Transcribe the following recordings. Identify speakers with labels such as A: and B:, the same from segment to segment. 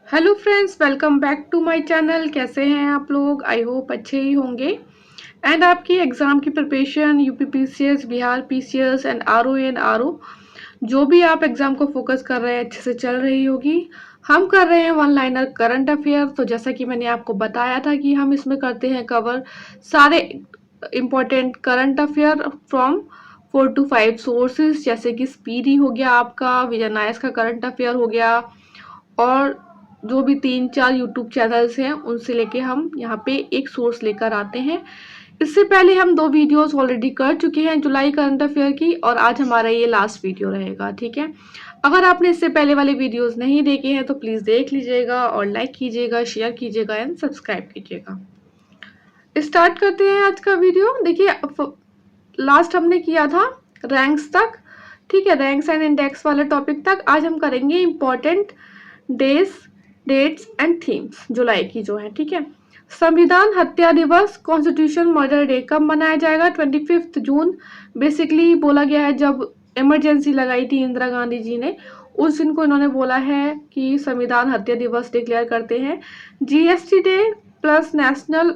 A: Hello friends, welcome back to my channel. कैसे हैं आप लोग? आई होप अच्छे ही होंगे। एंड आपकी एग्ज़ाम की preparation UPPCS, Bihar PCS and RO जो भी आप एग्ज़ाम को फोकस कर रहे हैं अच्छे से चल रही होगी। हम कर रहे हैं वन लाइनर करंट अफेयर। तो जैसा कि मैंने आपको बताया था कि हम इसमें करते हैं कवर सारे important current affair from 4 to 5 sources, जैसे कि स्पीडी हो गया, आपका विजय नायस का करंट अफेयर हो गया, और जो भी 3-4 यूट्यूब चैनल्स हैं उनसे लेके हम यहाँ पे एक सोर्स लेकर आते हैं। इससे पहले हम 2 वीडियोस ऑलरेडी कर चुके हैं जुलाई करंट अफेयर की, और आज हमारा ये लास्ट वीडियो रहेगा। ठीक है, अगर आपने इससे पहले वाले वीडियोस नहीं देखे हैं तो प्लीज़ देख लीजिएगा और लाइक कीजिएगा, शेयर कीजिएगा एंड सब्सक्राइब कीजिएगा। स्टार्ट करते हैं आज का वीडियो। देखिए, लास्ट हमने किया था रैंक्स तक। ठीक है, रैंक्स एंड इंडेक्स वाले टॉपिक तक। आज हम करेंगे important days, dates and themes जुलाई की जो है। ठीक है, संविधान हत्या दिवस, कॉन्स्टिट्यूशन मर्डर डे कब मनाया जाएगा? 25 जून। बेसिकली बोला गया है जब इमरजेंसी लगाई थी इंदिरा गांधी जी ने, उस दिन को इन्होंने बोला है कि संविधान हत्या दिवस डिक्लेयर करते हैं। GST debt plus national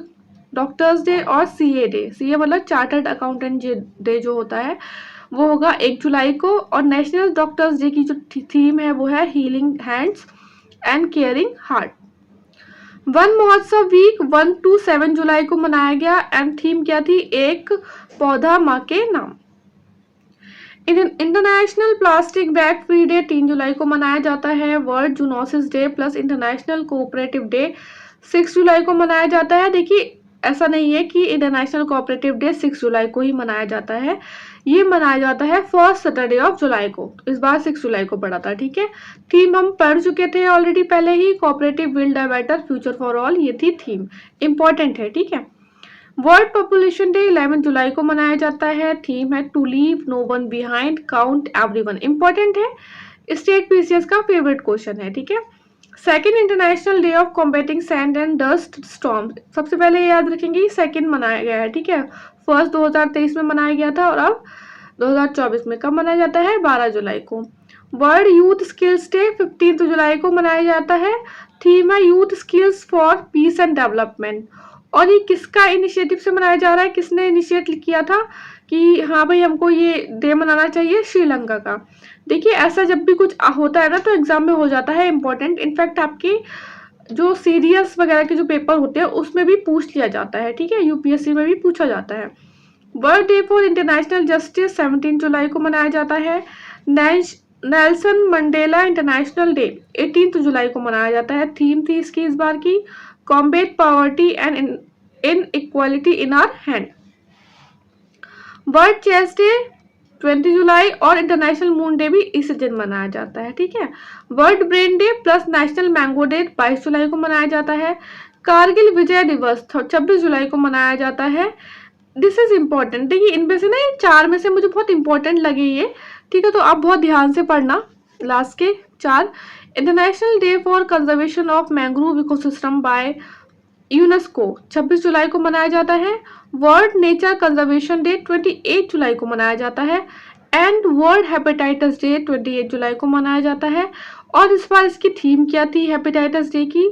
A: doctors day और सीए डे, सीए मतलब चार्टर्ड अकाउंटेंट डे जो होता है, वो होगा 1 जुलाई को। और नेशनल डॉक्टर्स डे की जो थीम है वो है healing hands and caring heart. One महोत्सव वीक 1 to 7 जुलाई को मनाया गया एंड थीम क्या थी? एक पौधा माँ के नाम। International plastic bag free day 3 जुलाई को मनाया जाता है। World zoonosis debt plus international cooperative day 6 जुलाई को मनाया जाता है। देखिए, ऐसा नहीं है कि इंटरनेशनल कोऑपरेटिव डे 6 जुलाई को ही मनाया जाता है, ये मनाया जाता है फर्स्ट सैटरडे ऑफ जुलाई को। इस बार 6 जुलाई को पड़ा था। ठीक है, थीम हम पढ़ चुके थे ऑलरेडी पहले ही, cooperative build a better future for all, ये थी थीम, इंपॉर्टेंट है। ठीक है, वर्ल्ड पॉपुलेशन डे 11 जुलाई को मनाया जाता है। थीम है to leave no one behind, count everyone, important है, स्टेट पीसीएस का फेवरेट क्वेश्चन है। ठीक है, second international day of combating sand and dust storm, सबसे पहले याद रखेंगे सेकेंड मनाया गया है। ठीक है, फर्स्ट 2023 में मनाया गया था और अब 2024 में कब मनाया जाता है? 12 जुलाई को। वर्ल्ड यूथ स्किल्स डे 15 जुलाई को मनाया जाता है। थीम है youth skills for piece and development. और ये किसका इनिशिएटिव से मनाया जा रहा है? किसने इनिशिएट किया था कि हाँ भाई हमको ये डे मनाना चाहिए? श्रीलंका का। देखिए, ऐसा जब भी कुछ होता है ना तो एग्जाम में हो जाता है इंपॉर्टेंट। इनफैक्ट आपके जो सीडीएस वगैरह के जो पेपर होते हैं उसमें भी पूछ लिया जाता है। ठीक है, यूपीएससी में भी पूछा जाता है। World day for international justice 17 जुलाई को मनाया जाता है। नेल्सन मंडेला इंटरनेशनल डे 18 जुलाई को मनाया जाता है। थीम थी इसकी इस बार की combat poverty and inequality in our hand. World chess day 20 जुलाई और इंटरनेशनल मून डे भी इसी दिन मनाया जाता है। ठीक है, world brain debt plus national mango day 22 जुलाई को मनाया जाता है। कारगिल विजय दिवस 26 जुलाई को मनाया जाता है। This is important. देखिए, इनमें से ना ये 4 में से मुझे बहुत इंपॉर्टेंट लगे ये। ठीक है, तो आप बहुत ध्यान से पढ़ना लास्ट के 4। International day for conservation of mangrove ecosystem by UNESCO 26 जुलाई को मनाया जाता है। वर्ल्ड नेचर कंजर्वेशन डे 28 जुलाई को मनाया जाता है। एंड वर्ल्ड हेपेटाइटिस डे 28 जुलाई को मनाया जाता है। और इस बार इसकी थीम क्या थी हेपेटाइटिस डे की?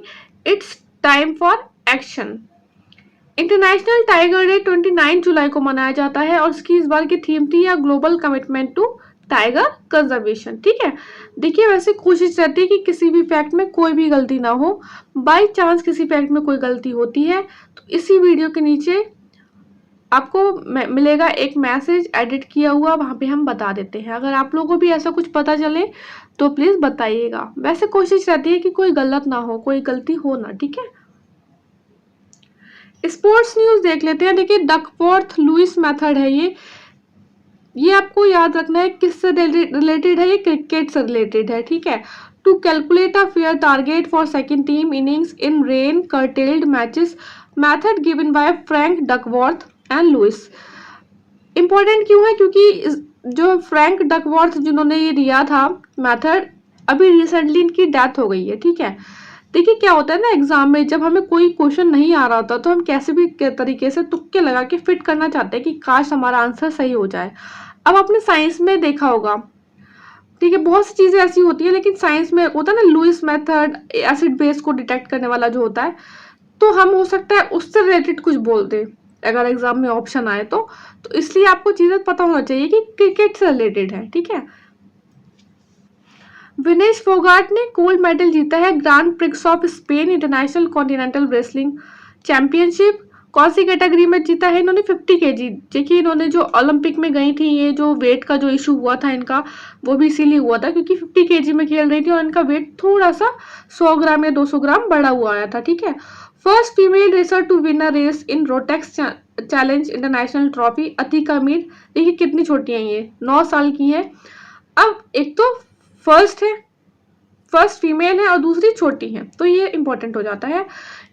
A: It's time for action. International tiger day 29 जुलाई को मनाया जाता है और इसकी इस बार की थीम थी या global commitment to tiger conservation. ठीक है, देखिए वैसे कोशिश रहती है कि किसी भी फैक्ट में कोई भी गलती ना हो। बाय चांस किसी फैक्ट में कोई गलती होती है तो इसी वीडियो के नीचे आपको मिलेगा एक मैसेज एडिट किया हुआ, वहां पे हम बता देते हैं। अगर आप लोगों को भी ऐसा कुछ पता चले तो प्लीज बताइएगा। वैसे कोशिश रहती है कि कोई गलत ना हो, कोई गलती हो ना। ठीक है, स्पोर्ट्स न्यूज देख लेते हैं। देखिए, डकवर्थ लुइस मेथड है ये आपको याद रखना है किससे रिलेटेड है? ये क्रिकेट से रिलेटेड है। ठीक है, to calculate a fair target for second team innings in rain curtailed matches, method given by Frank Duckworth and Lewis. Important क्यों है? क्योंकि जो फ्रैंक डकवर्थ जिन्होंने ये दिया था मेथड, अभी रिसेंटली इनकी डेथ हो गई है। ठीक है, देखिए क्या होता है ना, एग्जाम में जब हमें कोई क्वेश्चन नहीं आ रहा होता तो हम कैसे भी तरीके से तुक्के लगा के फिट करना चाहते हैं कि काश हमारा आंसर सही हो जाए। अब आपने साइंस में देखा होगा, ठीक है, बहुत सी चीजें ऐसी होती है, लेकिन साइंस में होता है ना लुईस मेथड, एसिड बेस को डिटेक्ट करने वाला जो होता है, तो हम हो सकता है उससे रिलेटेड कुछ बोल दें अगर एग्जाम में ऑप्शन आए तो इसलिए आपको चीजें पता होना चाहिए कि क्रिकेट से रिलेटेड है। ठीक है, विनेश फोगाट ने गोल्ड मेडल जीता है grand prix of Spain international continental wrestling championship. कौन सी कैटेगरी में जीता है इन्होंने? 50 kg। देखिए इन्होंने जो ओलंपिक में गई थी, ये जो वेट का जो इशू हुआ था इनका, वो भी इसीलिए हुआ था क्योंकि 50 kg में खेल रही थी और इनका वेट थोड़ा सा 100 ग्राम या 200 ग्राम बढ़ा हुआ आया था। ठीक है, first female racer to win a race in Rotax challenge international trophy Atika Mir. देखिए कितनी छोटी है ये, 9 साल की है। अब एक तो फर्स्ट फीमेल है और दूसरी छोटी है, तो ये इंपॉर्टेंट हो जाता है।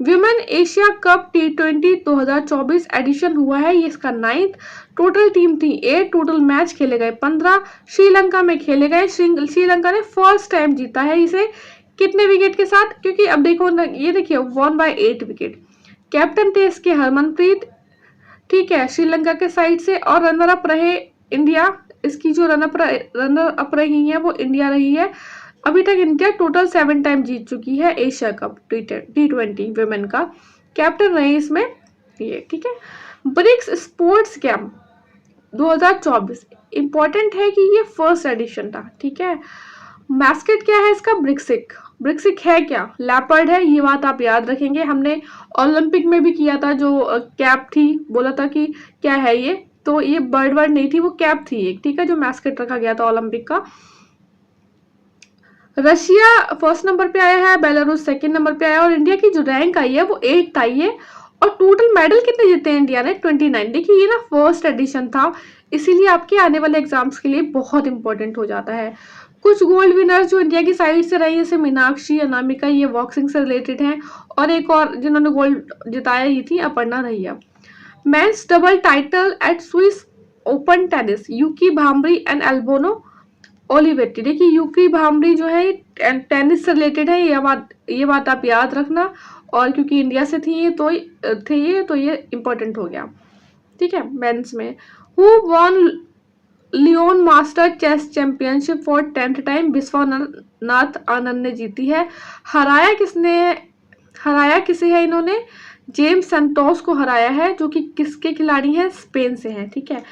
A: Women Asia cup T20 2024 addition हुआ है, ये इसका 9th। टोटल टीम थी 8, टोटल मैच खेले गए 15, श्रीलंका में खेले गए। श्रीलंका ने फर्स्ट टाइम जीता है इसे, कितने विकेट के साथ? क्योंकि अब देखो ना, ये देखिए 1/8 विकेट। कैप्टन थे इसके हरमनप्रीत, ठीक है, श्रीलंका के साइड से, और रनर अप रहे इंडिया। इसकी जो रनर अप रही है वो इंडिया रही है। अभी तक इंडिया टोटल 7 टाइम जीत चुकी है एशिया कप T20 विमेन का। कैप्टन रहे इसमें ये। ठीक है, ब्रिक्स स्पोर्ट्स कैंप 2024 इंपॉर्टेंट है कि ये फर्स्ट एडिशन था। ठीक है, मैस्केट क्या है इसका? ब्रिक्सिक। ब्रिक्सिक है क्या? लेपर्ड है, ये बात आप याद रखेंगे। हमने ओलंपिक में भी किया था, जो कैप थी, बोला था कि क्या है ये, तो ये बर्ड वर्ड नहीं थी, वो कैप थी एक। ठीक है, जो मैस्केट रखा गया था ओलंपिक का। रशिया फर्स्ट नंबर पे आया है, बेलारूस सेकंड नंबर पे आया, और इंडिया की जो रैंक आई है वो 8th आई है। और टोटल मेडल कितने जीते हैं इंडिया ने? 29। देखिए ये ना फर्स्ट एडिशन था, इसीलिए आपके आने वाले एग्जाम्स के लिए बहुत इंपॉर्टेंट हो जाता है। कुछ गोल्ड विनर्स जो इंडिया की साइड से रही, जैसे मीनाक्षी, अनामिका, ये बॉक्सिंग से रिलेटेड हैं, और एक और जिन्होंने गोल्ड जिताया ही थी, Aparna Raiya. Men's double title at Swiss Open tennis, Yuki Bhambri and Albano Olivetti. देखिए यूकी भाम्बरी जो है टेनिस से रिलेटेड है, ये बात आप याद रखना, और क्योंकि इंडिया से थी ये तो ये इंपॉर्टेंट हो गया। ठीक है, मेंस में who won Leon master chess championship for 10th time? Vishwanath Anand ने जीती है। हराया किसे है इन्होंने? जेम्स संतोष को हराया है, जो कि किसके खिलाड़ी हैं? स्पेन से हैं। ठीक है,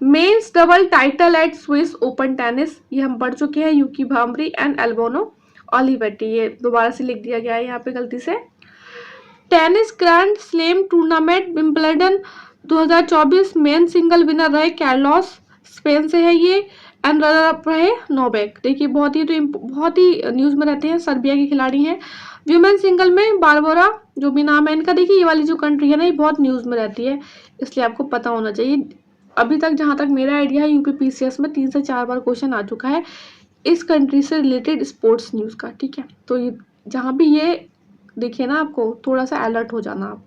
A: mains double title at Swiss Open tennis, ये हम पढ़ चुके हैं, यूकी भाम्बरी एंड एल्बोनो ओलिवेटी। ये दोबारा से लिख दिया गया है यहाँ पे गलती से। Tennis grand slam tournament Wimbledon 2024 men single winner रहे कार्लोस, स्पेन से है ये, एंड रनर अप रहे नोवेक। देखिए बहुत ही न्यूज में रहते हैं, सर्बिया के खिलाड़ी हैं। वुमेन सिंगल में बारबोरा, जो भी नाम है इनका। देखिए ये वाली जो कंट्री है ना, ये बहुत न्यूज में रहती है, इसलिए आपको पता होना चाहिए। अभी तक जहां तक मेरा आइडिया है, यूपीपीसीएस में 3 से 4 बार क्वेश्चन आ चुका है इस कंट्री से रिलेटेड स्पोर्ट्स न्यूज का। ठीक है, तो ये जहां भी ये देखिए ना, आपको थोड़ा सा अलर्ट हो जाना आप।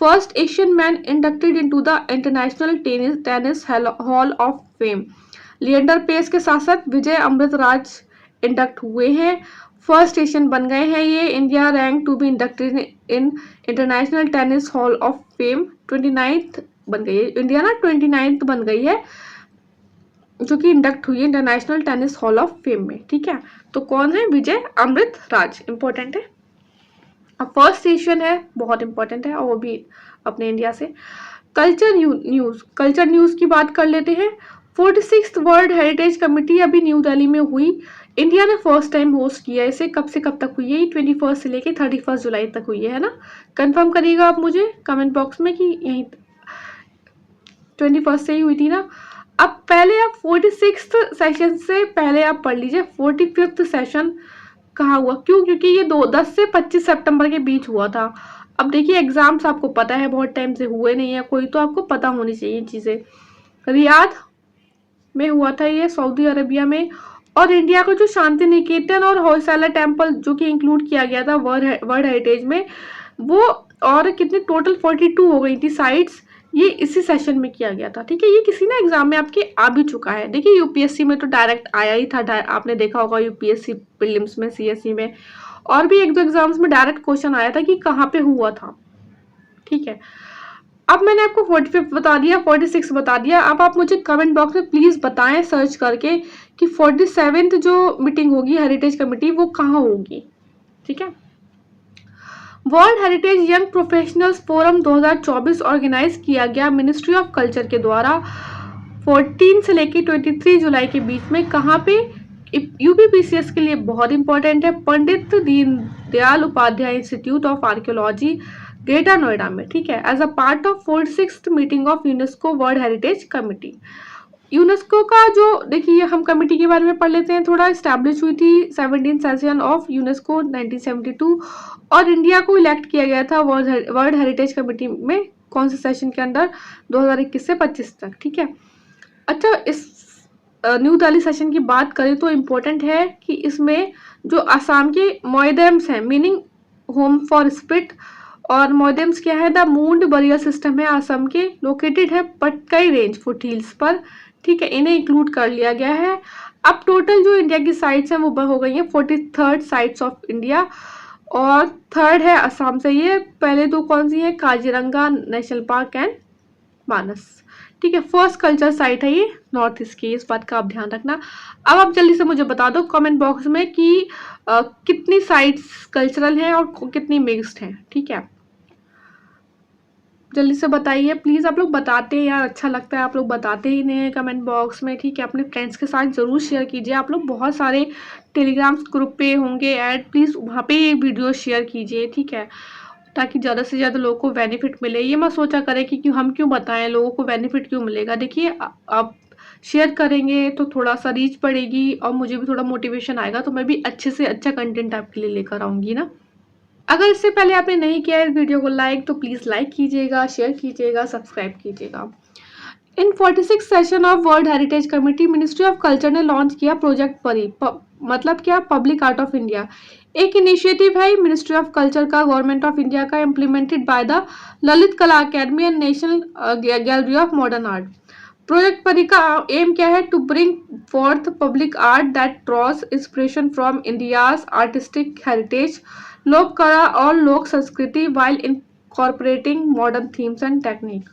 A: First Asian man inducted into the international tennis hall of fame, Leander Paes के साथ साथ विजय अमृतराज इंडक्ट हुए हैं। फर्स्ट एशियन बन गए हैं ये। India rank to be inducted in international tennis hall of fame 29th बन गई है इंडिया ना, 29th बन गई है, जो कि इंडक्ट हुई है international tennis hall of fame में। ठीक है, तो कौन है? विजय अमृतराज। इंपॉर्टेंट है, अब फर्स्ट एशियन है, बहुत इंपॉर्टेंट है, और वो भी अपने इंडिया से। कल्चर न्यूज की बात कर लेते हैं। 46th वर्ल्ड हेरिटेज कमेटी अभी न्यू दिल्ली में हुई। इंडिया ने फर्स्ट टाइम होस्ट किया इसे। कब से कब तक हुई है? 21 से लेके 31 जुलाई तक हुई है ना। कंफर्म करिएगा आप मुझे कमेंट बॉक्स में कि यही 21 से ही हुई थी ना। अब पहले आप 46th सेशन से पहले आप पढ़ लीजिए 45th सेशन कहाँ हुआ। क्यों? क्योंकि ये 10 से 25 सितंबर के बीच हुआ था। अब देखिए एग्जाम्स आपको पता है बहुत टाइम से हुए नहीं है कोई, तो आपको पता होनी चाहिए चीजें। रियाद में हुआ था ये, सऊदी अरेबिया में। और इंडिया का जो शांति निकेतन और होयसाला टेम्पल जो कि इंक्लूड किया गया था वर्ल्ड हेरिटेज में, वो और कितनी टोटल 42 हो गई थी साइट्स, ये इसी सेशन में किया गया था। ठीक है, ये किसी ना एग्जाम में आपके आ भी चुका है। देखिए यूपीएससी में तो डायरेक्ट आया ही था, आपने देखा होगा यूपीएससी प्रीलिम्स में, सीएससी में, और भी 1-2 एग्जाम्स में डायरेक्ट क्वेश्चन आया था कि कहाँ पे हुआ था। ठीक है, अब मैंने आपको 45 बता दिया, 46 बता दिया। अब आप मुझे कमेंट बॉक्स में प्लीज बताएं सर्च करके कि 47th जो मीटिंग होगी हेरिटेज कमेटी वो कहाँ होगी, ठीक है। World heritage young professionals forum 2024 organize किया गया मिनिस्ट्री ऑफ कल्चर के द्वारा 14 से लेकर 23 जुलाई के बीच में। कहाँ पे? यूपीपीसीएस के लिए बहुत इंपॉर्टेंट है, Pandit Deendayal Upadhyaya institute of archaeology, greater Noida में, ठीक है, as a part of 46th meeting of UNESCO world heritage committee. UNESCO का जो, देखिए हम कमेटी के बारे में पढ़ लेते हैं थोड़ा। स्टैब्लिश हुई थी 17 सेशन ऑफ यूनेस्को 1972 और इंडिया को इलेक्ट किया गया था वर्ल्ड हेरिटेज कमेटी में कौन से सेशन के अंदर? 2021 से 25 तक, ठीक है। अच्छा, इस न्यू दिल्ली सेशन की बात करें तो इम्पोर्टेंट है कि इसमें जो आसाम के मोइडेम्स हैं, मीनिंग होम फॉर स्पिरिट, और मोइडेम्स क्या है? द मूंड बरियल सिस्टम है आसाम के, लोकेटेड है पटकाई रेंज फुट हिल्स पर, ठीक है, इन्हें इंक्लूड कर लिया गया है। अब टोटल जो इंडिया की साइट्स हैं वो हो गई हैं 43rd साइट्स ऑफ इंडिया, और थर्ड है असम से। ये पहले दो कौन सी है? काजीरंगा नेशनल पार्क एंड मानस, ठीक है। फर्स्ट कल्चर साइट है ये नॉर्थ ईस्ट की, इस बात का आप ध्यान रखना। अब आप जल्दी से मुझे बता दो कमेंट बॉक्स में कि कितनी साइट्स कल्चरल हैं और कितनी मिक्स्ड हैं, ठीक है। जल्दी से बताइए प्लीज़। आप लोग बताते हैं यार, अच्छा लगता है, आप लोग बताते ही नहीं हैं कमेंट बॉक्स में, ठीक है। अपने फ्रेंड्स के साथ ज़रूर शेयर कीजिए। आप लोग बहुत सारे टेलीग्राम ग्रुप पे होंगे ऐड, प्लीज़ वहाँ पे ये वीडियो शेयर कीजिए, ठीक है, ताकि ज़्यादा से ज़्यादा लोगों को बेनिफिट मिले। ये मत सोचा करें कि हम क्यों बताएं, लोगों को बेनिफिट क्यों मिलेगा। देखिए आप शेयर करेंगे तो थोड़ा सा रीच बढ़ेगी और मुझे भी थोड़ा मोटिवेशन आएगा, तो मैं भी अच्छे से अच्छा कंटेंट आपके लिए लेकर आऊँगी ना। अगर इससे पहले आपने नहीं किया है इस वीडियो को लाइक, तो प्लीज़ लाइक कीजिएगा, शेयर कीजिएगा, सब्सक्राइब कीजिएगा। In 46 session of world heritage committee, ministry of culture ने लॉन्च किया प्रोजेक्ट परी, मतलब क्या? Public art of India. एक इनिशिएटिव है मिनिस्ट्री ऑफ कल्चर का, गवर्नमेंट ऑफ इंडिया का, implemented by the Lalit Kala academy and national gallery of modern art. Project PARI का aim क्या है? To bring forth public art that draws inspiration from India's artistic heritage, लोक कला और लोक संस्कृति, while incorporating modern themes and technique।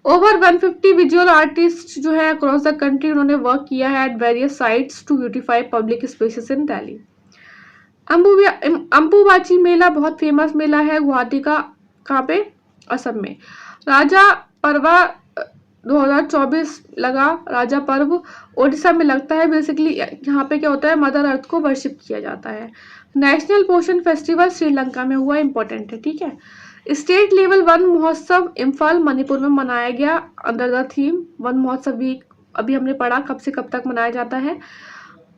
A: Over 150 visual artist जो है अक्रॉस द कंट्री, उन्होंने वर्क किया है at various sites to beautify public spaces in Delhi. Ambubachi Mela बहुत फेमस मेला है गुवाहाटी का, कहाँ पे? असम में। राजा पर्वा 2024 लगा, राजा पर्व ओडिशा में लगता है। बेसिकली यहाँ पे क्या होता है? मदर अर्थ को वर्शिप किया जाता है। नेशनल पोषण फेस्टिवल श्रीलंका में हुआ, इंपॉर्टेंट है, ठीक है। स्टेट लेवल वन महोत्सव इम्फाल मणिपुर में मनाया गया अंडर द थीम वन महोत्सव वीक। अभी हमने पढ़ा कब से कब तक मनाया जाता है,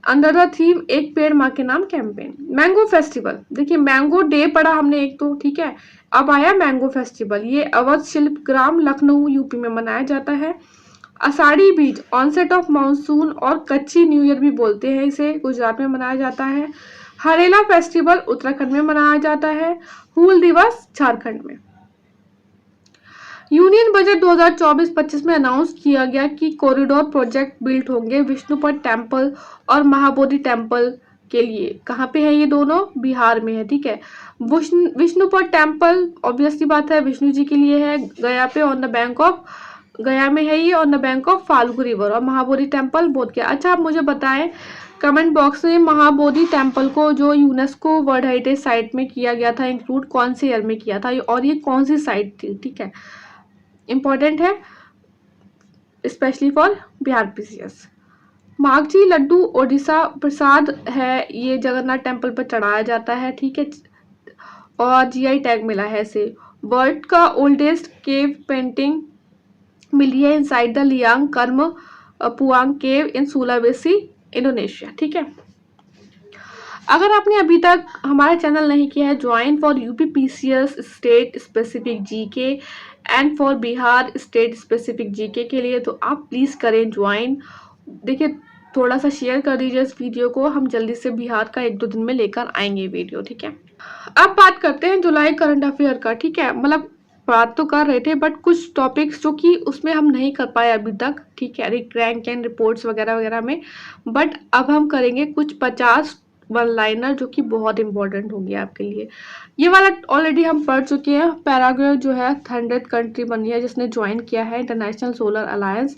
A: अंडर द थीम एक पेड़ माँ के नाम कैंपेन। मैंगो फेस्टिवल, देखिए मैंगो डे पढ़ा हमने एक तो, ठीक है, अब आया मैंगो फेस्टिवल। ये अवध शिल्प ग्राम लखनऊ यूपी में मनाया जाता है। आषाढ़ी बीज, ऑनसेट ऑफ मानसून और कच्ची न्यू ईयर भी बोलते हैं इसे, गुजरात में मनाया जाता है। हरेला फेस्टिवल उत्तराखंड में मनाया जाता है। हूल दिवस झारखंड में। यूनियन बजट 2024-25 में अनाउंस किया गया कि कॉरिडोर प्रोजेक्ट बिल्ट होंगे विष्णुपद टेम्पल और महाबोधि टेम्पल के लिए। कहाँ पे है ये दोनों? बिहार में है, ठीक है। विष्णुपद टेम्पल ऑब्वियसली बात है विष्णु जी के लिए है, गया पे ऑन द बैंक ऑफ, गया में है ये on the bank of Falgu river. और महाबोधि टेम्पल बोध गया। अच्छा, आप मुझे बताएं कमेंट बॉक्स में, महाबोधि टेम्पल को जो यूनेस्को वर्ल्ड हेरिटेज साइट में किया गया था इंक्लूड कौन से ईयर में किया था और ये कौन सी साइट थी, ठीक है, इंपॉर्टेंट है specially for Bihar PCS. मागजी Laddu Odisha प्रसाद है, ये जगन्नाथ टेम्पल पर चढ़ाया जाता है, ठीक है, और जीआई टैग मिला है इसे। वर्ल्ड का ओल्डेस्ट केव पेंटिंग मिली है इनसाइड द लियांग कर्म पुआंग केव इन सुलावेसी इंडोनेशिया, ठीक है। अगर आपने अभी तक हमारा चैनल नहीं किया है, join for UPPCS state specific GK and for Bihar state specific GK के लिए, तो आप प्लीज़ करें ज्वाइन। देखिए थोड़ा सा शेयर कर दीजिए इस वीडियो को, हम जल्दी से बिहार का 1-2 दिन में लेकर आएंगे वीडियो, ठीक है। अब बात करते हैं जुलाई करंट अफेयर का, ठीक है। मतलब बात तो कर रहे थे बट कुछ टॉपिक्स जो कि उसमें हम नहीं कर पाए अभी तक, ठीक है, रैंक एंड रिपोर्ट्स वगैरह वगैरह में, बट अब हम करेंगे कुछ 50 वन लाइनर जो कि बहुत इंपॉर्टेंट हो गया आपके लिए। ये वाला ऑलरेडी हम पढ़ चुके हैं। पैराग्वे जो है 100th कंट्री बनी है जिसने ज्वाइन किया है इंटरनेशनल सोलर अलायंस।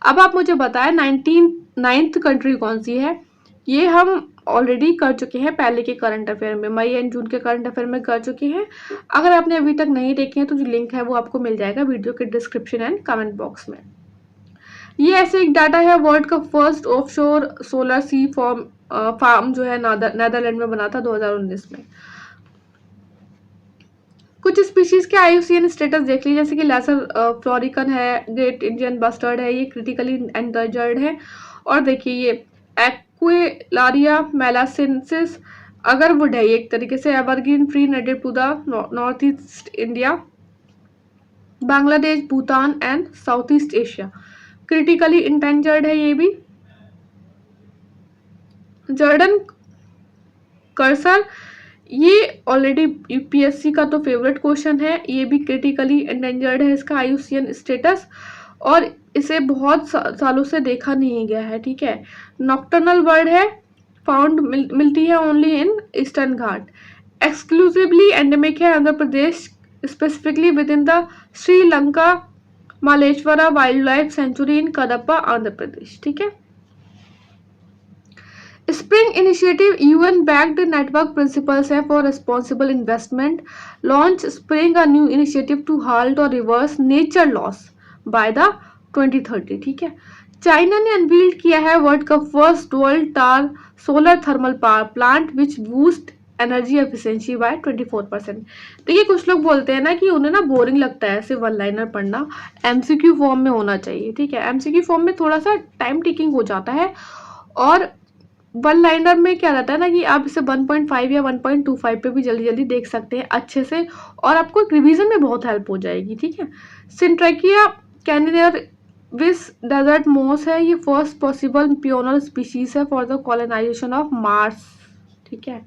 A: अब आप मुझे बताएं 9th कंट्री कौन सी है। ये हम ऑलरेडी कर चुके हैं पहले के करंट अफेयर में, मई एंड जून के करंट अफेयर में कर चुके हैं। अगर आपने अभी तक नहीं देखे हैं तो जो लिंक है वो आपको मिल जाएगा वीडियो के डिस्क्रिप्शन एंड कमेंट बॉक्स में। ये ऐसे एक डाटा है, वर्ल्ड का फर्स्ट ऑफशोर सोलर सी फार्म जो है नेदरलैंड में बना था 2019 में। कुछ स्पीशीज के आईयूसीएन स्टेटस देख लीजिए, जैसे कि लेसर फ्लोरिकन है, ग्रेट इंडियन बस्टर्ड है, ये क्रिटिकली एंडंजर्ड है। और देखिए ये एक्विलारिया मेलासेंसिस अगरवुड है, ये एक तरीके से evergreen tree native to the north east India, Bangladesh, Bhutan and south east Asia. Critically endangered है ये भी। जर्डन कर्सर, ये ऑलरेडी यूपीएससी का तो फेवरेट क्वेश्चन है। ये भी क्रिटिकली एंडेंजर्ड है इसका आईयूसीएन स्टेटस, और इसे बहुत सालों से देखा नहीं गया है। ठीक है, नॉक्टर्नल बर्ड है, फाउंड मिलती है only in eastern Ghat, exclusively endemic है Andhra Pradesh, specifically with in the Sri Lanka Maleshwara wild life sanctuary इन कदप्पा आंध्र प्रदेश। ठीक है, spring initiative UN backed network principles है for responsible investment, launch spring a new initiative to halt और reverse nature loss by the 2030। ठीक है, China ने unveiled किया है वर्ल्ड का first dual tower solar thermal power plant which boost energy efficiency by 24%। देखिए कुछ लोग बोलते हैं ना कि उन्हें ना बोरिंग लगता है ऐसे वन लाइनर पढ़ना, एमसीक्यू फॉर्म में होना चाहिए। ठीक है, एमसीक्यू फॉर्म में थोड़ा सा टाइम टेकिंग हो जाता है, और वन लाइनर में क्या रहता है ना कि आप इसे 1.5 या 1.25 पे भी जल्दी जल्दी देख सकते हैं अच्छे से, और आपको एक रिवीजन में बहुत हेल्प हो जाएगी। ठीक है, सिंट्रैकिया कैनियर विस डेजर्ट मोस है, ये फर्स्ट पॉसिबल पियोनल स्पीशीज है for the colonization of Mars. ठीक है,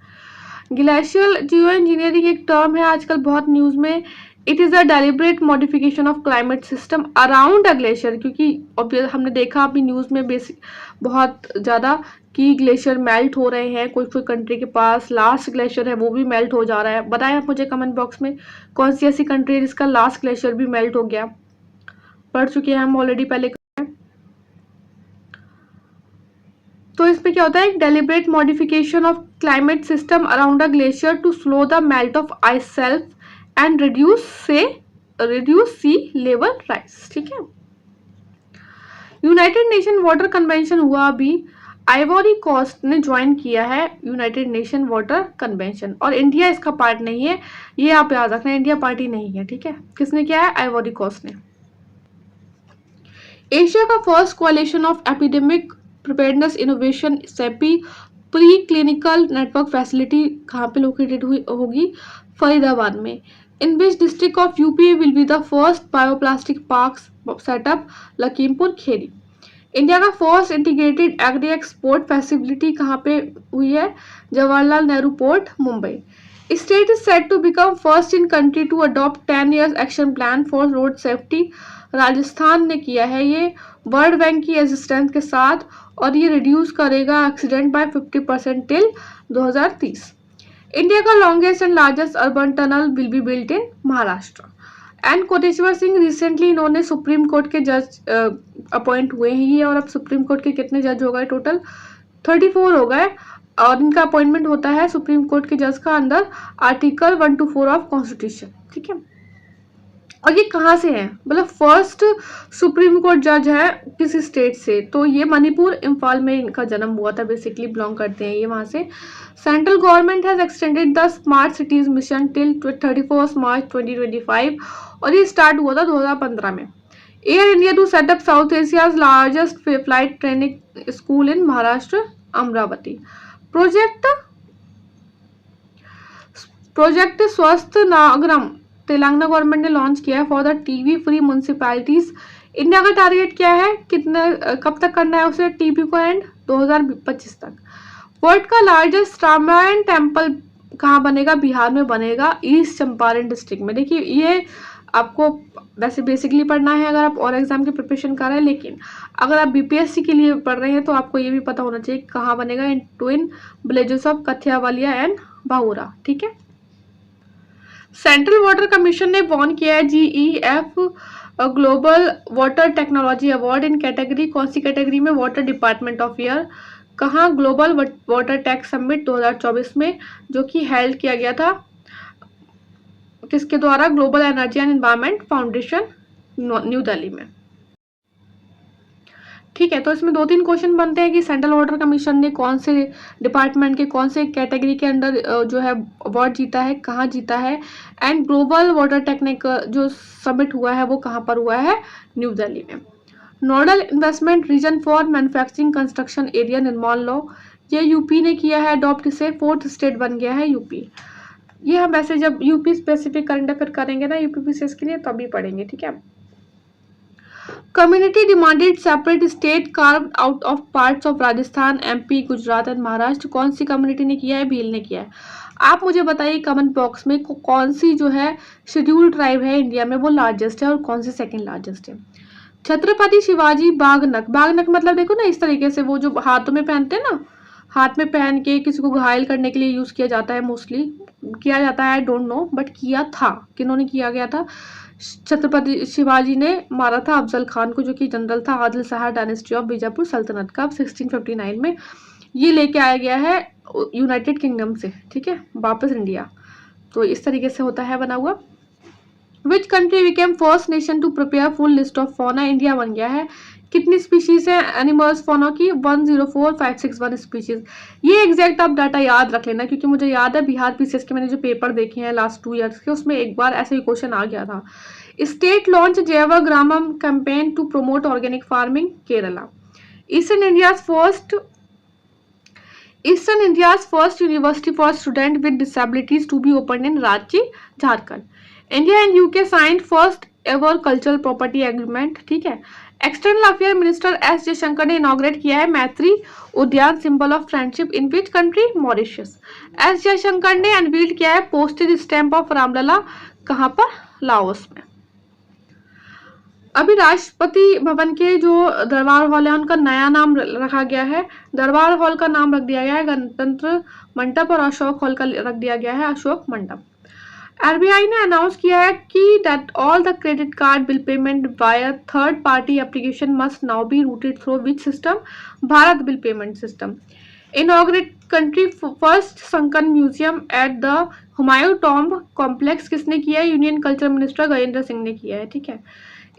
A: ग्लेशियल जियो इंजीनियरिंग एक टर्म है आजकल बहुत न्यूज में। It is a deliberate modification of climate system around a glacier, क्योंकि हमने देखा अभी न्यूज़ में बेसिक बहुत ज़्यादा कि ग्लेशियर मेल्ट हो रहे हैं। कोई कोई कंट्री के पास लास्ट ग्लेशियर है वो भी मेल्ट हो जा रहा है। बताएं आप मुझे कमेंट बॉक्स में कौन सी ऐसी कंट्री है जिसका लास्ट ग्लेशियर भी मेल्ट हो गया। पढ़ चुके हैं हम ऑलरेडी पहले। तो इसमें क्या होता है, एक deliberate modification of climate system around a glacier to slow the melt of ice shelf and reduce sea level rise. ठीक है, यूनाइटेड नेशन वाटर कन्वेंशन हुआ अभी, आइवरी कोस्ट ने ज्वाइन किया है यूनाइटेड नेशन वाटर कन्वेंशन, और India इसका part नहीं है, ये आप याद रखना, इंडिया पार्टी नहीं है। ठीक है, किसने किया है, आइवरी कोस्ट ने। एशिया का first coalition of epidemic preparedness innovation CEPI pre clinical network facility कहाँ पे लोकेटेड हुई होगी, फरीदाबाद में। In which district of UP will be the first bioplastic park set up, Lakhimpur Kheri. India का first integrated agri export facility कहाँ पे हुई है, Jawaharlal Nehru port, Mumbai. State is set to become first in country to adopt 10 years action plan for road safety, Rajasthan ने किया है ये world bank की असिस्टेंस के साथ, और ये रिड्यूस करेगा एक्सीडेंट बाय 50% टिल 2030। इंडिया का longest and largest urban tunnel will be built in Maharashtra. And Koteshwar Singh recently इन्होंने सुप्रीम कोर्ट के जज अपॉइंट हुए हैं ये, और अब सुप्रीम कोर्ट के कितने जज हो गए, टोटल 34 हो गए, और इनका अपॉइंटमेंट होता है सुप्रीम कोर्ट के जज का अंडर आर्टिकल 124 ऑफ कॉन्स्टिट्यूशन। ठीक है, और ये कहाँ से है, मतलब फर्स्ट सुप्रीम कोर्ट जज है किसी स्टेट से, तो ये मणिपुर इम्फाल में इनका जन्म हुआ था, बेसिकली बिलोंग करते हैं ये वहाँ से। Central government has extended the smart cities mission till 31 March 2025, और ये स्टार्ट हुआ था 2015 में। Air India to set up South Asia's largest flight training school in Maharashtra, Amravati. Project Swasth Nagaram Telangana government ने लॉन्च किया है for the TB free municipalities. India का target क्या है, कितने कब तक करना है उसे टीबी को एंड, 2025 तक। वर्ल्ड का लार्जेस्ट रामायण टेम्पल कहाँ बनेगा, बिहार में बनेगा, ईस्ट चंपारण डिस्ट्रिक्ट में। देखिए ये आपको वैसे बेसिकली पढ़ना है अगर आप और एग्जाम की प्रिपरेशन कर रहे हैं, लेकिन अगर आप बीपीएससी के लिए पढ़ रहे हैं तो आपको ये भी पता होना चाहिए कहाँ बनेगा, इन ट्विन विलेजेस ऑफ कथियावालिया एंड भाऊरा। ठीक है। सेंट्रल वाटर कमीशन ने वॉन किया है GEF global water technology award in category, कौन सी कैटेगरी में? Water department of year. कहाँ? ग्लोबल वाटर टेक समिट 2024 में, जो कि हेल्ड किया गया था किसके द्वारा? Global energy and environment foundation, new Delhi में। ठीक है, तो इसमें 2-3 क्वेश्चन बनते हैं कि सेंट्रल वाटर कमीशन ने कौन से डिपार्टमेंट के कौन से कैटेगरी के अंदर जो है अवार्ड जीता है, कहाँ जीता है, एंड ग्लोबल वाटर टेक्निक जो समिट हुआ है वो कहाँ पर हुआ है? न्यू दिल्ली में। Nodal investment region for manufacturing construction area निर्माण लॉ, ये यूपी ने किया है अडॉप्ट, इसे 4th स्टेट बन गया है यूपी। ये हम वैसे जब यूपी स्पेसिफिक करंट अफेयर करेंगे ना यूपीपीसीएस के लिए तभी पढ़ेंगे। ठीक है। Community demanded separate state carved out of parts of Rajasthan, MP, Gujarat and Maharashtra, कौन सी कम्युनिटी ने किया है? भील ने किया है। आप मुझे बताइए कमेंट बॉक्स में कौन सी जो है शेड्यूल्ड ट्राइब है इंडिया में वो लार्जेस्ट है और कौन सी सेकंड लार्जेस्ट है। छत्रपति शिवाजी बागनक, बागनक मतलब देखो ना इस तरीके से वो जो हाथों में पहनते हैं ना, हाथ में पहन के किसी को घायल करने के लिए यूज किया जाता है, मोस्टली किया जाता है, आई डोंट नो, बट किया था, किन्होंने किया गया था? छत्रपति शिवाजी ने मारा था अफजल खान को, जो कि जनरल था आदिल शाह डायनेस्टी ऑफ बीजापुर सल्तनत का। 1659 में ये लेके आया गया है यूनाइटेड किंगडम से, ठीक है, वापस इंडिया। तो इस तरीके से होता है बना हुआ। Which country became first nation to prepare full list of fauna, India बन गया है। कितनी स्पीशीज है एनिमल्स फौना की? 104561 स्पीशीज। ये एग्जैक्ट आप डाटा याद रख लेना, क्योंकि मुझे याद है बिहार पीसीएस के मैंने जो पेपर देखे हैं लास्ट 2 ईयर्स के, उसमें एक बार ऐसे ही क्वेश्चन आ गया था। State launch Jaiva Gramam campaign to promote organic farming, Kerala. Eastern India's first university for student with disabilities to be open in Ranchi, Jharkhand. India and UK signed first ever cultural property agreement, ठीक है। External affair minister S Jaishankar ने inaugurate किया है Maitri Udyan, symbol of friendship, in which country? Mauritius. S Jaishankar ने unveiled किया है postage stamp of Ramlala, कहां पर? लाओस में। अभी राष्ट्रपति भवन के जो दरबार हॉल है उनका नया नाम रखा गया है। दरबार हॉल का नाम रख दिया गया है गणतंत्र मंडप और अशोक हॉल का रख दिया गया है अशोक मंडप। आरबीआई ने अनाउंस किया है कि that all the credit card bill payment via third party application must now be routed through which system? Bharat bill payment system. Inaugurate country first sunken museum at the Humayun tomb complex किसने किया है? Union culture minister Gajendra Singh ने किया है, ठीक है।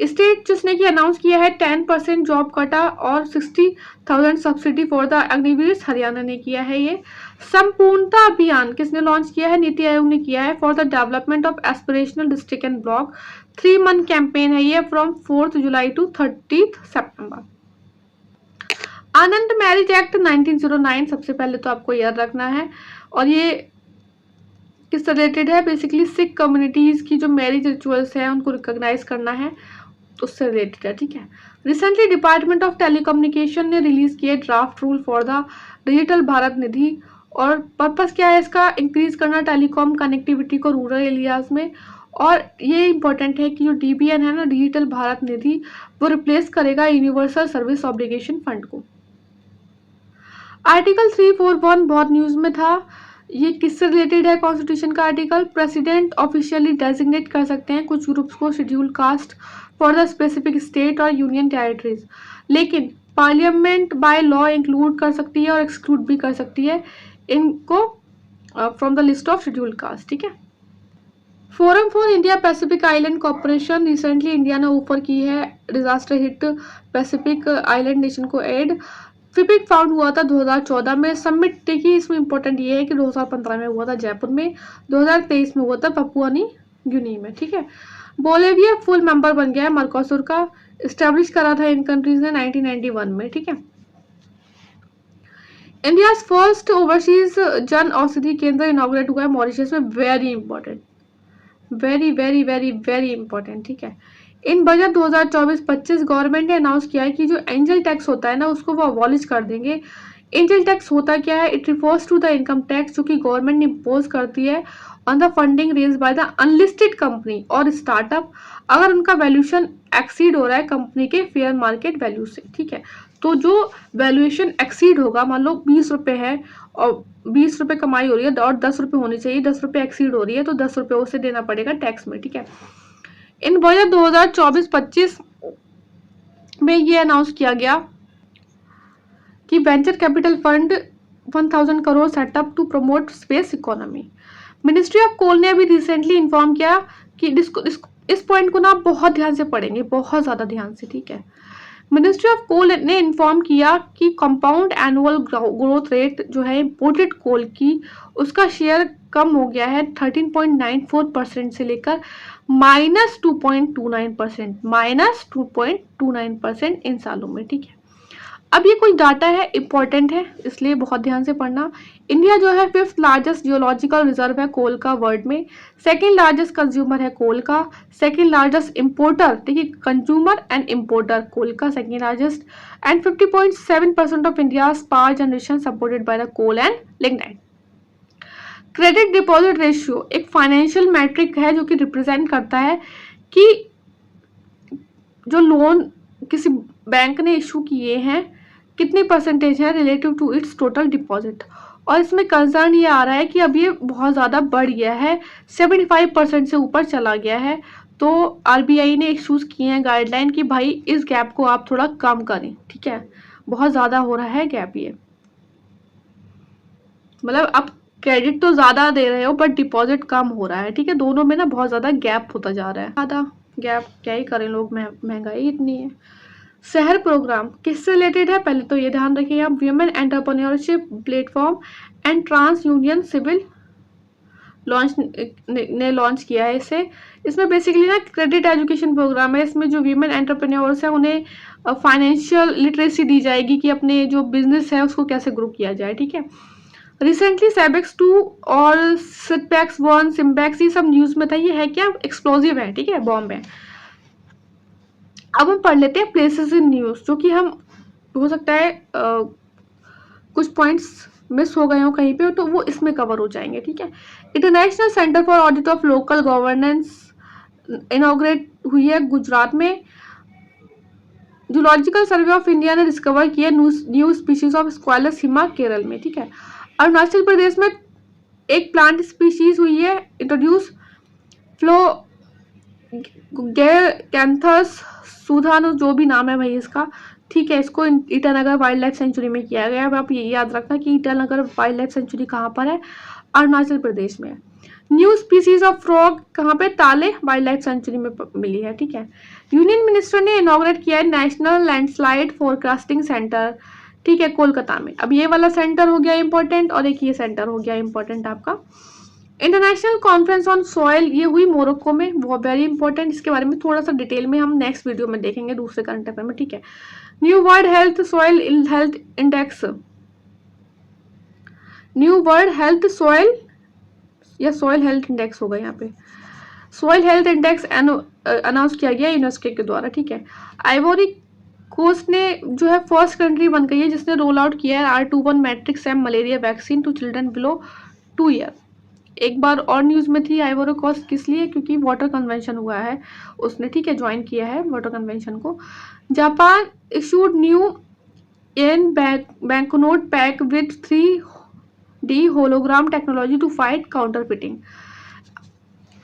A: State जिसने की अनाउंस किया है 10% जॉब कटा और 60,000 subsidy for the Agniveer, Haryana ने किया है ये। संपूर्णता अभियान किसने लॉन्च किया है? नीति आयोग ने किया है for the development of aspirational district and block. 3 month campaign है ये from 4th July to 30th September. Anand marriage act 1909 सबसे पहले तो आपको याद रखना है, और ये किस रिलेटेड है? बेसिकली सिख कम्युनिटीज की जो मैरिज रिचुअल्स है उनको रिकॉग्नाइज करना है, उससे रिलेटेड है, ठीक है। रिसेंटली डिपार्टमेंट ऑफ टेलीकम्युनिकेशन ने रिलीज किया draft rule for the digital Bharat Nidhi, और पर्पस क्या है इसका? इंक्रीज करना टेलीकॉम कनेक्टिविटी को रूरल एरियाज में। और ये इंपॉर्टेंट है कि जो डीबीएन है ना, डिजिटल भारत निधि, वो रिप्लेस करेगा यूनिवर्सल सर्विस ऑब्लिगेशन फंड को। आर्टिकल 341 बहुत न्यूज में था, ये किससे रिलेटेड है? कॉन्स्टिट्यूशन का आर्टिकल। प्रेसिडेंट ऑफिशियली डेजिग्नेट कर सकते हैं कुछ ग्रुप्स को schedule caste for the specific state और यूनियन टेरिटरीज, लेकिन पार्लियामेंट बाय लॉ इंक्लूड कर सकती है और एक्सक्लूड भी कर सकती है इनको from the list of schedule caste, ठीक है। Forum for India Pacific island corporation, recently India ने ऑफर की है disaster hit Pacific island nation को एड। फिपिक फाउंड हुआ था 2014 में। समिट देखिए इसमें इंपॉर्टेंट ये है कि 2015 में हुआ था जयपुर में, 2023 में हुआ था पपुआ न्यू गिनी में, ठीक है। बोलिविया फुल मेंबर बन गया है मर्कोसुर का, स्टैब्लिश करा था इन कंट्रीज ने 1991 में, ठीक है। India first overseas Jan Aushadhi केंद्र इनॉग्रेट हुआ है मॉरिशस में, very important, very very very very important, ठीक है। इन बजट 2024-25 गवर्नमेंट ने अनाउंस किया है कि जो एंजल टैक्स होता है ना उसको वो अबॉलिश कर देंगे एंजल टैक्स होता क्या है? It refers to the income tax जो कि गवर्नमेंट ने इम्पोज करती है on the funding raise by the unlisted company और स्टार्टअप अगर उनका वैल्यूएशन एक्सीड हो रहा है कंपनी के फेयर मार्केट वैल्यू से, ठीक है। तो जो वैल्यूएशन एक्सीड होगा, मान लो 20 रुपये है और 20 रुपये कमाई हो रही है और 10 रुपये होनी चाहिए, 10 रुपये एक्सीड हो रही है तो 10 रुपये उसे देना पड़ेगा टैक्स में, ठीक है। इन बजट 2024-25 में ये अनाउंस किया गया कि venture capital fund 1000 crore set up to promote space economy. Ministry of coal ने अभी रिसेंटली इन्फॉर्म किया कि इस पॉइंट को ना आप बहुत ध्यान से पढ़ेंगे, बहुत ज़्यादा ध्यान से, ठीक है। मिनिस्ट्री ऑफ कोल ने इन्फॉर्म किया कि कंपाउंड एनुअल ग्रोथ रेट जो है इम्पोर्टेड कोल की, उसका शेयर कम हो गया है 13.94% से लेकर -2.29%, -2.29% इन सालों में, ठीक है। अब ये कुछ डाटा है, इंपॉर्टेंट है, इसलिए बहुत ध्यान से पढ़ना। इंडिया जो है 5th लार्जेस्ट जियोलॉजिकल रिजर्व है कोल का वर्ल्ड में, 2nd लार्जेस्ट कंज्यूमर है कोल का, 2nd लार्जेस्ट इंपोर्टर, ठीक है, कंज्यूमर एंड इंपोर्टर कोल का 2nd largest, and 50.7% of India's power generation supported by the coal and lignite. Credit deposit ratio एक financial metric है जो कि रिप्रेजेंट करता है कि जो लोन किसी बैंक ने इशू किए हैं कितनी परसेंटेज है relative to its total deposit. और इसमें कंसर्न ये आ रहा है कि अब ये बहुत ज़्यादा बढ़ गया है, 75% से ऊपर चला गया है। तो आरबीआई ने इशूज़ किए हैं गाइडलाइन कि भाई इस गैप को आप थोड़ा कम करें, ठीक है, बहुत ज़्यादा हो रहा है गैप ये। मतलब आप क्रेडिट तो ज़्यादा दे रहे हो बट डिपॉजिट कम हो रहा है, ठीक है, दोनों में ना बहुत ज़्यादा गैप होता जा रहा है। ज़्यादा गैप क्या ही करें लोग, महंगाई इतनी है। शहर प्रोग्राम किससे रिलेटेड है, पहले तो ये ध्यान रखिए आप, women entrepreneurship platform and TransUnion CIBIL ने लॉन्च किया है इसे। इसमें बेसिकली ना क्रेडिट एजुकेशन प्रोग्राम है, इसमें जो वीमेन एंटरप्रेन्योर्स है उन्हें फाइनेंशियल लिटरेसी दी जाएगी कि अपने जो बिजनेस है उसको कैसे ग्रो किया जाए, ठीक है। रिसेंटली सैबेक्स 2 और सिटपैक्स 1 सिम्पैक्स ये सब न्यूज़ में था, ये है क्या, एक्सप्लोजिव है, ठीक है, बॉम्ब है। अब हम पढ़ लेते हैं प्लेसेस इन न्यूज़, जो कि हम हो सकता है कुछ पॉइंट्स मिस हो गए हो कहीं पे तो वो इसमें कवर हो जाएंगे, ठीक है। International centre for audit of local governance inaugurate हुई है गुजरात में। जूलॉजिकल सर्वे ऑफ इंडिया ने डिस्कवर किया न्यू स्पीशीज ऑफ स्क्वायलस हिमा केरल में, ठीक है। अरुणाचल प्रदेश में एक प्लांट स्पीशीज हुई है इंट्रोड्यूस, फ्लोगैंथस सुधानु, जो भी नाम है भाई इसका, ठीक है। इसको ईटानगर वाइल्ड लाइफ सेंचुरी में किया गया है। अब आप ये याद रखना कि ईटानगर वाइल्ड लाइफ सेंचुरी कहाँ पर है, अरुणाचल प्रदेश में। न्यू स्पीसीज ऑफ फ्रॉग कहाँ पे, ताले वाइल्ड लाइफ सेंचुरी में मिली है, ठीक है। यूनियन मिनिस्टर ने इनॉग्रेट किया है नेशनल लैंडस्लाइड फोरकास्टिंग सेंटर, ठीक है, कोलकाता में। अब ये वाला सेंटर हो गया इंपॉर्टेंट और एक ये सेंटर हो गया इंपॉर्टेंट आपका। इंटरनेशनल कॉन्फ्रेंस ऑन सॉइल ये हुई मोरक्को में, वो वेरी इंपॉर्टेंट, इसके बारे में थोड़ा सा डिटेल में हम नेक्स्ट वीडियो में देखेंगे दूसरे करंट अफेयर में, ठीक है। New world health soil health index, new world health soil या सॉइल हेल्थ इंडेक्स होगा यहाँ पे, सॉइल हेल्थ इंडेक्स अनाउंस किया गया यूनेस्को के द्वारा, ठीक है। आइवोरी कोस्ट ने जो है फर्स्ट कंट्री बन गई है जिसने रोल आउट किया है R21 matrix M malaria vaccine to children below 2 year. एक बार और न्यूज़ में थी आइवोरी कोस्ट, किस लिए, क्योंकि वाटर कन्वेंशन हुआ है उसने, ठीक है, ज्वाइन किया है वाटर कन्वेंशन को। Japan issued new an banknote pack with 3D hologram technology to fight counterfeiting,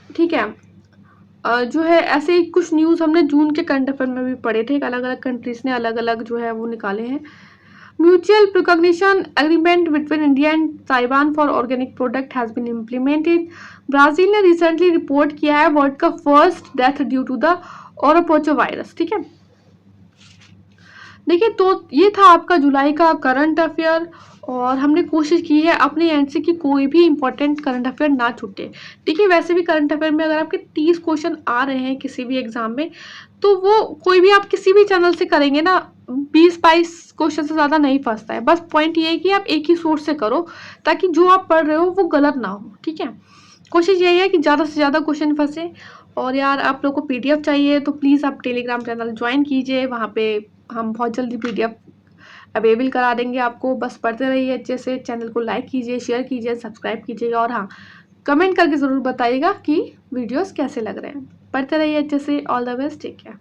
A: ठीक है। जो है ऐसे ही कुछ न्यूज़ हमने जून के करंट अफेयर में भी पढ़े थे, अलग अलग कंट्रीज ने अलग अलग जो है वो निकाले हैं। Mutual recognition agreement between India and Taiwan for organic product has been implemented. Brazil ने रिसेंटली रिपोर्ट किया है वर्ल्ड का first death due to the Oropouche virus, ठीक है। देखिए, तो ये था आपका जुलाई का करंट अफेयर और हमने कोशिश की है अपने एंड से कि कोई भी इंपॉर्टेंट करंट अफेयर ना छूटे। देखिए, वैसे भी करंट अफेयर में अगर आपके 30 क्वेश्चन आ रहे हैं किसी भी एग्जाम में, तो वो कोई भी आप किसी भी चैनल से करेंगे ना, 20-22 क्वेश्चन से ज़्यादा नहीं फंसता है। बस पॉइंट ये है कि आप एक ही सोर्स से करो ताकि जो आप पढ़ रहे हो वो गलत ना हो, ठीक है। कोशिश यही है कि ज़्यादा से ज़्यादा क्वेश्चन फंसे। और यार, आप लोग को PDF चाहिए तो प्लीज़ आप टेलीग्राम चैनल ज्वाइन कीजिए, वहाँ पे हम बहुत जल्दी PDF अवेलेबल करा देंगे आपको। बस पढ़ते रहिए अच्छे से, चैनल को लाइक कीजिए, शेयर कीजिए, सब्सक्राइब कीजिएगा और हाँ, कमेंट करके ज़रूर बताइएगा कि वीडियोस कैसे लग रहे हैं। पढ़ते रहिए अच्छे से। All the best, take care.